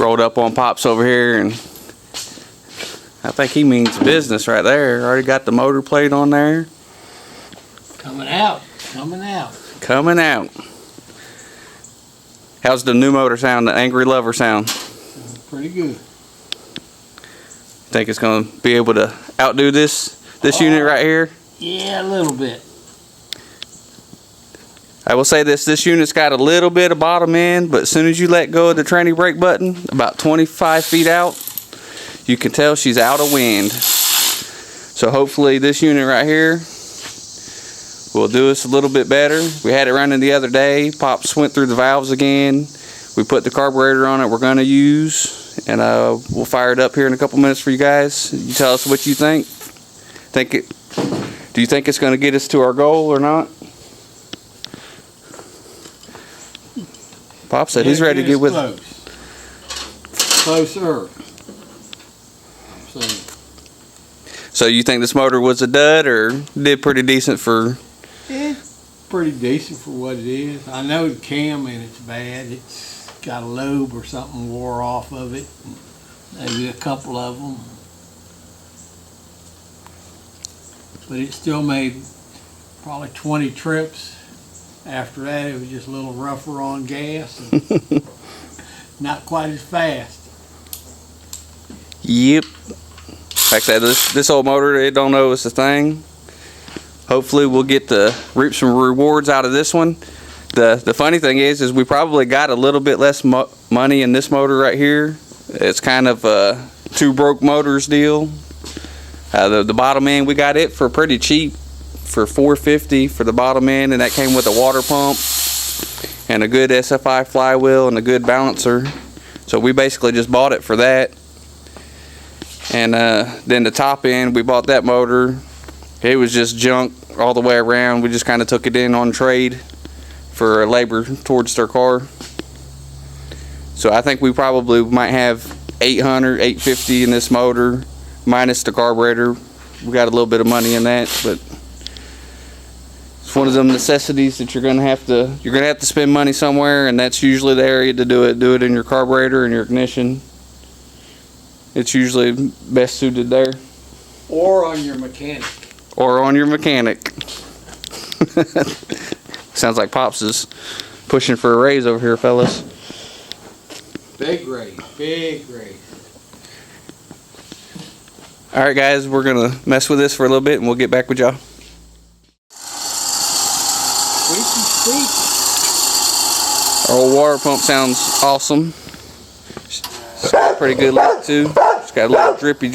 rolled up on Pops over here, and I think he means business right there. Already got the motor plate on there. Coming out, coming out. Coming out. How's the new motor sound, the Angry Lover sound? Pretty good. Think it's going to be able to outdo this unit right here? Yeah, a little bit. I will say this unit's got a little bit of bottom end, but as soon as you let go of the tranny brake button, about 25 feet out, you can tell she's out of wind. So hopefully this unit right here will do us a little bit better. We had it running the other day. Pops went through the valves again. We put the carburetor on it we're going to use, and we'll fire it up here in a couple minutes for you guys. You tell us what you think. Do you think it's going to get us to our goal or not? Pop said he's ready to get with it. Closer. So you think this motor was a dud, or did pretty decent for? It's pretty decent for what it is. I know the cam in it's bad. It's got a lobe or something wore off of it. Maybe a couple of them. But it still made probably 20 trips. After that, it was just a little rougher on gas and not quite as fast. Yep. Like that, this old motor, it don't know it's a thing. Hopefully we'll get to reap some rewards out of this one. The funny thing is we probably got a little bit less money in this motor right here. It's kind of a two broke motors deal. The bottom end, we got it for pretty cheap, for $450 for the bottom end, and that came with a water pump and a good SFI flywheel and a good balancer. So we basically just bought it for that. And then the top end, we bought that motor. It was just junk all the way around. We just kind of took it in on trade for labor towards their car. So I think we probably might have $800, $850 in this motor, minus the carburetor. We got a little bit of money in that, but it's one of them necessities that you're gonna have to spend money somewhere, and that's usually the area to do it. Do it in your carburetor and your ignition. It's usually best suited there. Or on your mechanic. Or on your mechanic. Sounds like Pops is pushing for a raise over here, fellas. Big raise, big raise. All right, guys, we're gonna mess with this for a little bit, and we'll get back with y'all. Our old water pump sounds awesome. It's got a pretty good lick too. It's got a little drippy.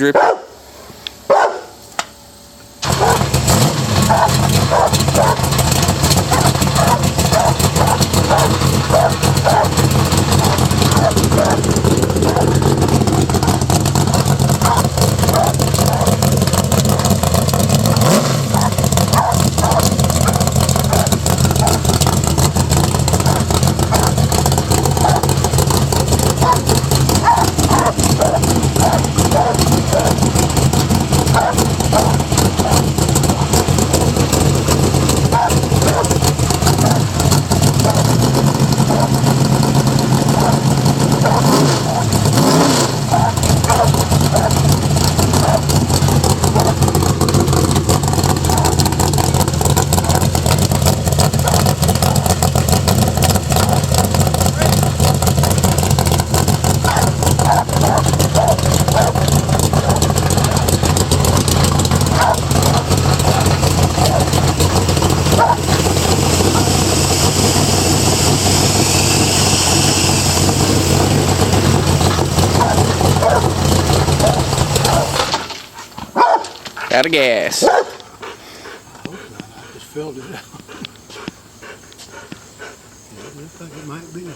Out of gas. I hope not. I just filled it up. It looks like it might be. It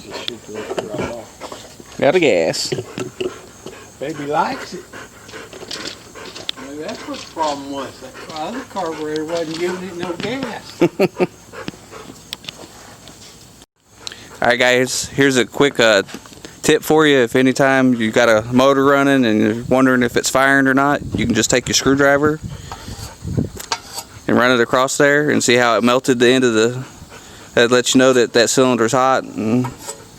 just shoot the liquid right off. Out of gas. Baby likes it. Maybe that's what the problem was. That other carburetor wasn't giving it no gas. Alright guys, here's a quick tip for you. If anytime you got a motor running and you're wondering if it's firing or not, you can just take your screwdriver and run it across there and see how it melted the end of the, that lets you know that that cylinder's hot. And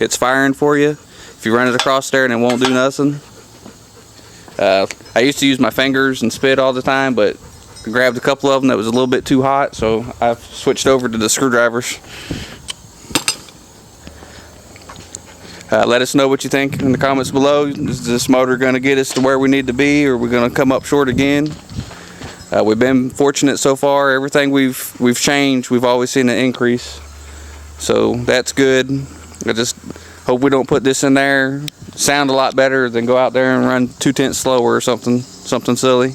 it's firing for you. If you run it across there and it won't do nothing. I used to use my fingers and spit all the time, but I grabbed a couple of them that was a little bit too hot, so I've switched over to the screwdrivers. Let us know what you think in the comments below. Is this motor going to get us to where we need to be, or are we going to come up short again? We've been fortunate so far. Everything we've changed, we've always seen an increase. So that's good. I just hope we don't put this in there, sound a lot better than go out there and run 2/10 slower or something silly.